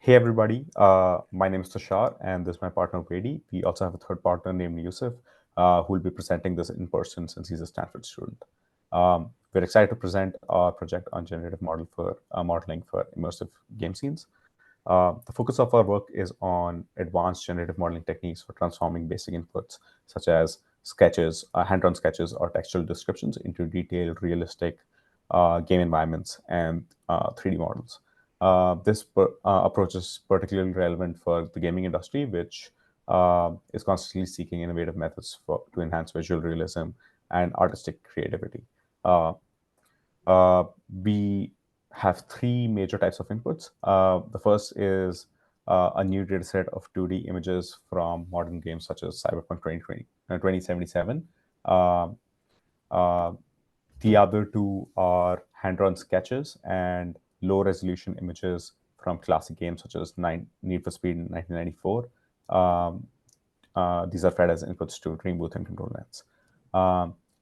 Hey everybody, my name is Tushar and this is my partner Vedi. We also have a third partner named Yusuf who will be presenting this in person since he's a Stanford student. We're excited to present our project on generative modeling for immersive game scenes. The focus of our work is on advanced generative modeling techniques for transforming basic inputs such as sketches, hand-drawn sketches or textual descriptions into detailed, realistic game environments and 3D models. This approach is particularly relevant for the gaming industry, which is constantly seeking innovative methods to enhance visual realism and artistic creativity. Uh, we have three major types of inputs. The first is a new data set of 2D images from modern games such as Cyberpunk 2077. Uh, uh, the other two are hand-drawn sketches and low-resolution images from classic games such as Need for Speed in 1994. Um, these are fed as inputs to Dream Booth and control nets.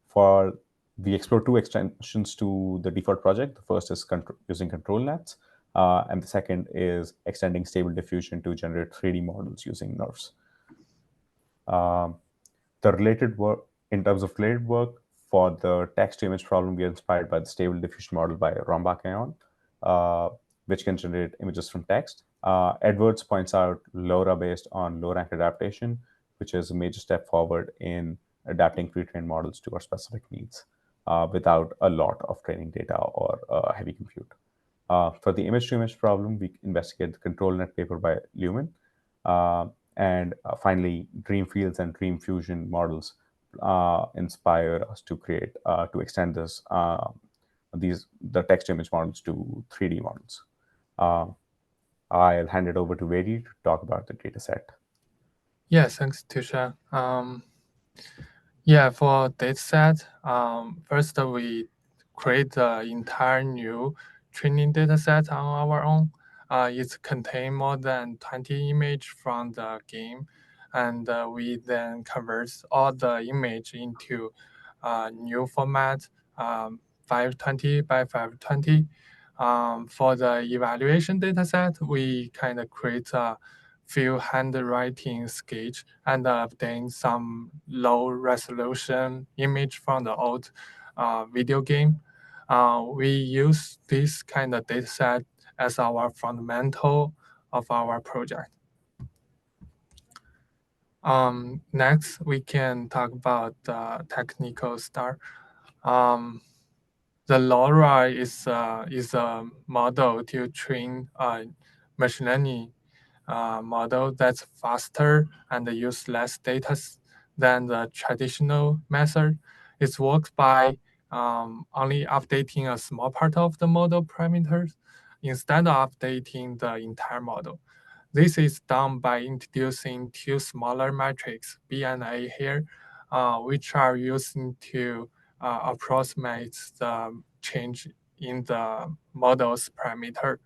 For we explore two extensions to the default project. The first is using control nets, and the second is extending stable diffusion to generate 3D models using nerves. The related work, in terms of related work, for the text-to-image problem, we are inspired by the stable diffusion model by Rombach, which can generate images from text. Edwards points out LoRa based on low-rank adaptation, which is a major step forward in adapting pre-trained models to our specific needs without a lot of training data or heavy compute. For the image-to-image problem, we investigate the control net paper by Lumen. And finally, dream fields and dream fusion models inspire us to create to extend the text image models to 3D models. I'll hand it over to Vedi to talk about the data set. Yeah, thanks, Tisha. Yeah, for dataset, first we create the entire new training dataset on our own. It contains more than 20 image from the game, and we then convert all the image into new format, 520 by 520. For the evaluation dataset, we kind of create a few handwriting sketch and obtain some low resolution image from the old video game. We use this kind of dataset as our fundamental of our project. Next, we can talk about the technical start. The LoRa is a model to train a machine learning model that's faster and use less data than the traditional method. It works by only updating a small part of the model parameters instead of updating the entire model. This is done by introducing two smaller metrics, B and A here, which are used to approximate the change in the model's parameter.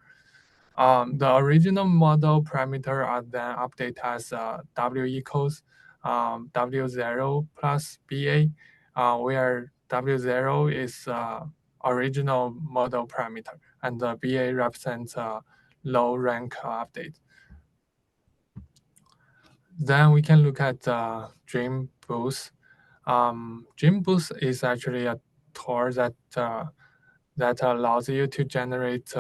The original model parameter are then updated as W equals W0 plus BA, where W0 is original model parameter and the BA represents a low rank update. Then we can look at Dream Boost. Dream Boost is actually a tool that allows you to generate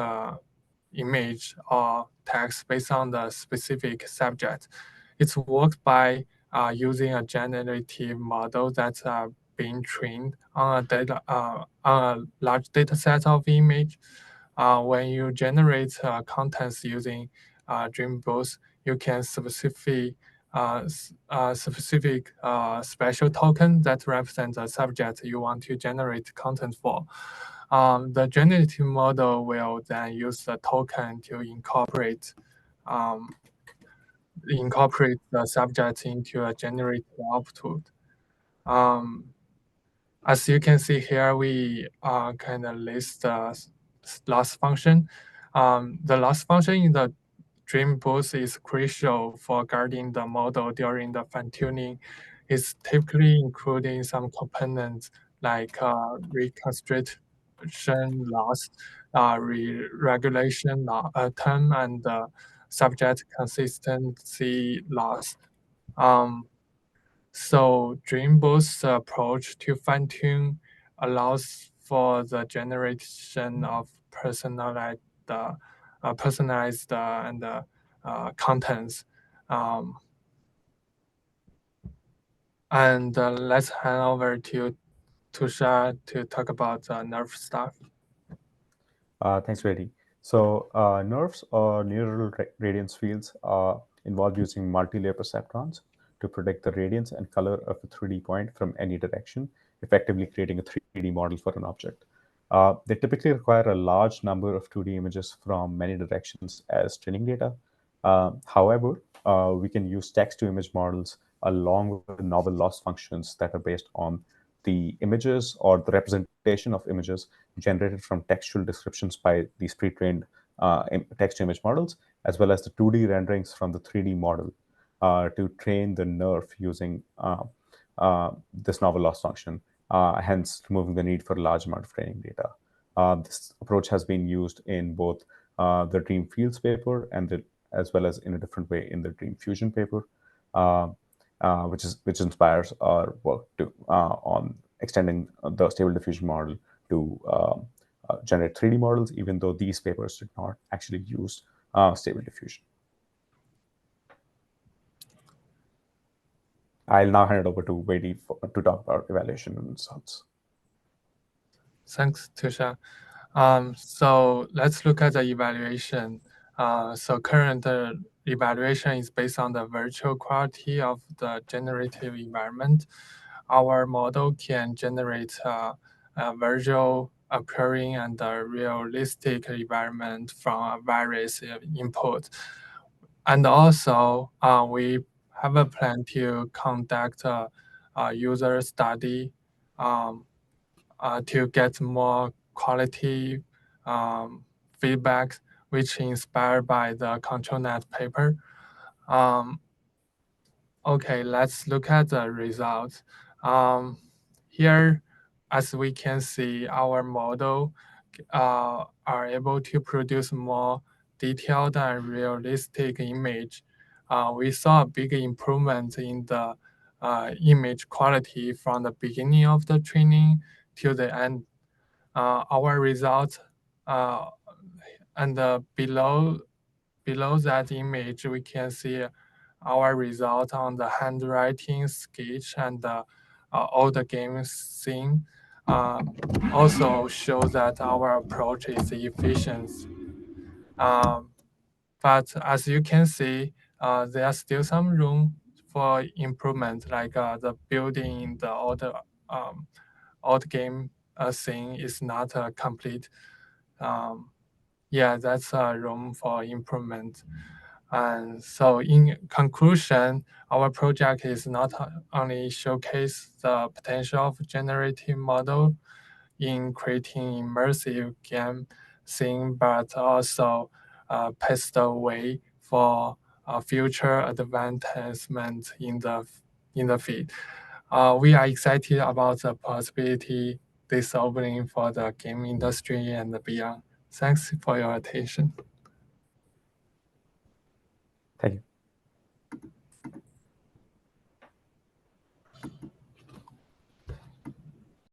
image or text based on the specific subject. It works by using a generative model that's being trained on a large data set of image. When you generate contents using Dream Boost, you can specific special token that represents the subject you want to generate content for. The generative model will then use the token to incorporate the subject into a generated output. Um, as you can see here, we kind of list the loss function. The loss function in the Dream Boost is crucial for guarding the model during the fine-tuning. It's typically including some components like reconstruction loss, regulation term, and subject consistency loss. Um, so Dreamboost's approach to fine-tune allows for the generation of personalized and contents. Um, and let's hand over to Tusha to talk about nerve stuff. Thanks, Reddy. So, nerves or neural radiance fields involve using multi-layer perceptrons to predict the radiance and color of a 3D point from any direction, effectively creating a 3D model for an object. They typically require a large number of 2D images from many directions as training data. However, we can use text-to-image models along with novel loss functions that are based on the images or the representation of images generated from textual descriptions by these pre-trained text-to-image models, as well as the 2D renderings from the 3D model to train the nerve using this novel loss function, hence removing the need for a large amount of training data. This approach has been used in both the Dream Fields paper as well as in a different way in the Dream Fusion paper, uh, which inspires our work to on extending the stable diffusion model to generate 3D models, even though these papers did not actually use stable diffusion. I'll now hand it over to Vedi to talk about evaluation and results. Thanks, Tusha. So let's look at the evaluation. So current evaluation is based on the virtual quality of the generative environment. Our model can generate a virtual occurring and a realistic environment from various input. And also, we have a plan to conduct a user study um, to get more quality feedback, which inspired by the ControlNet paper. Um, okay, let's look at the results. Here, as we can see, our model are able to produce more detailed and realistic image. We saw a big improvement in the image quality from the beginning of the training till the end. Our results and below that image, we can see our result on the handwriting, sketch, and all the game scene. Uh, also shows that our approach is efficient. Um, but as you can see, there's still some room for improvement, like the building the um, old game scene is not complete. Um, yeah, that's room for improvement. And so in conclusion, our project is not only showcase the potential of generative model in creating immersive game scene, but also paves the way for future advancement in the field. We are excited about the possibility this opening for the game industry and beyond. Thanks for your attention. Thank you.